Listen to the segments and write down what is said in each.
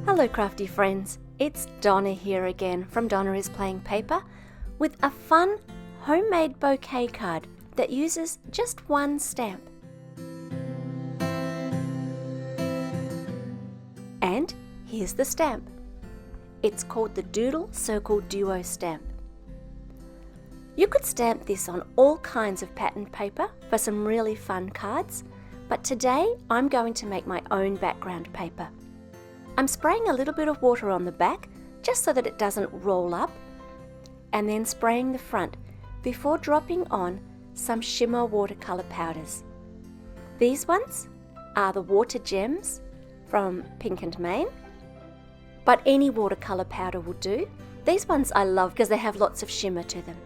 Hello crafty friends, it's Donna here again from Donna is Playing Paper with a fun homemade bouquet card that uses just one stamp. And here's the stamp. It's called the Doodle Circle Duo stamp. You could stamp this on all kinds of patterned paper for some really fun cards, but today I'm going to make my own background paper. I'm spraying a little bit of water on the back just so that it doesn't roll up, and then spraying the front before dropping on some shimmer watercolor powders. These ones are the Water Gems from Pink and Main, but any watercolor powder will do. These ones I love because they have lots of shimmer to them.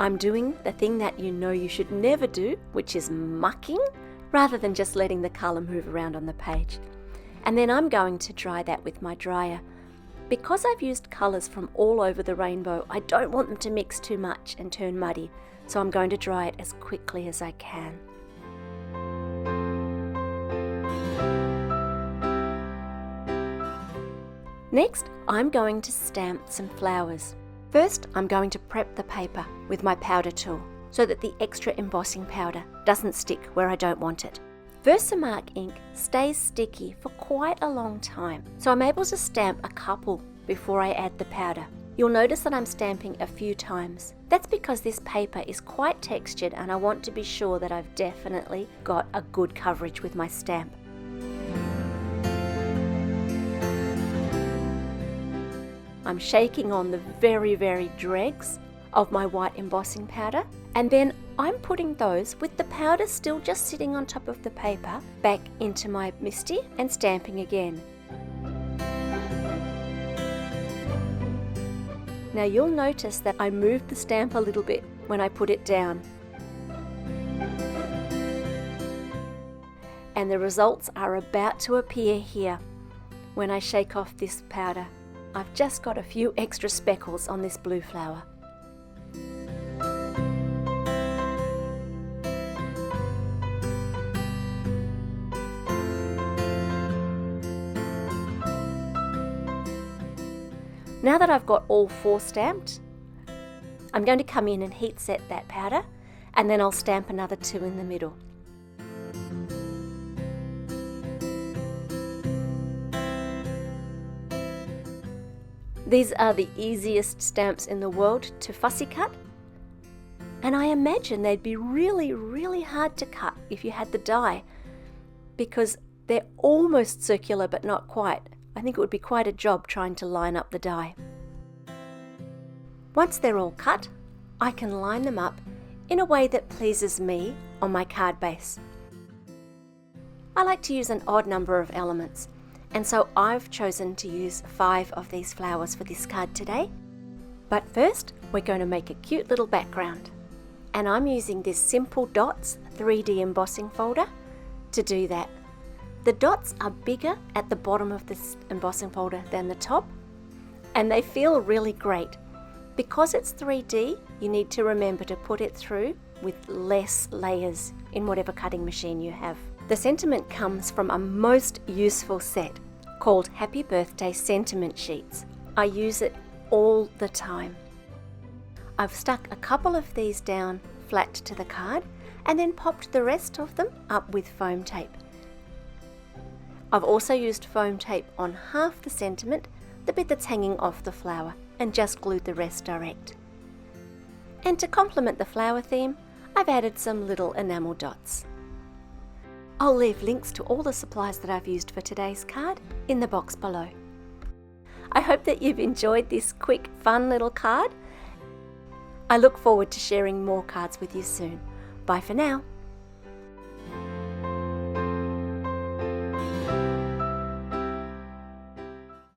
I'm doing the thing that you know you should never do, which is mucking, rather than just letting the colour move around on the page. And then I'm going to dry that with my dryer. Because I've used colours from all over the rainbow, I don't want them to mix too much and turn muddy, so I'm going to dry it as quickly as I can. Next, I'm going to stamp some flowers. First, I'm going to prep the paper with my powder tool so that the extra embossing powder doesn't stick where I don't want it. Versamark ink stays sticky for quite a long time, so I'm able to stamp a couple before I add the powder. You'll notice that I'm stamping a few times. That's because this paper is quite textured and I want to be sure that I've definitely got a good coverage with my stamp. I'm shaking on the very dregs of my white embossing powder, and then I'm putting those, with the powder still just sitting on top of the paper, back into my MISTI and stamping again. Now you'll notice that I moved the stamp a little bit when I put it down. And the results are about to appear here when I shake off this powder. I've just got a few extra speckles on this blue flower. Now that I've got all four stamped, I'm going to come in and heat set that powder, and then I'll stamp another two in the middle. These are the easiest stamps in the world to fussy cut, and I imagine they'd be really hard to cut if you had the die, because they're almost circular but not quite. I think it would be quite a job trying to line up the die. Once they're all cut, I can line them up in a way that pleases me on my card base. I like to use an odd number of elements, and so I've chosen to use 5 of these flowers for this card today. But first, we're going to make a cute little background. And I'm using this Simple Dots 3D embossing folder to do that. The dots are bigger at the bottom of this embossing folder than the top, and they feel really great. Because it's 3D, you need to remember to put it through with less layers in whatever cutting machine you have. The sentiment comes from a most useful set called Happy Birthday Sentiment Sheets. I use it all the time. I've stuck a couple of these down flat to the card and then popped the rest of them up with foam tape. I've also used foam tape on half the sentiment, the bit that's hanging off the flower, and just glued the rest direct. And to complement the flower theme, I've added some little enamel dots. I'll leave links to all the supplies that I've used for today's card in the box below. I hope that you've enjoyed this quick, fun little card. I look forward to sharing more cards with you soon. Bye for now.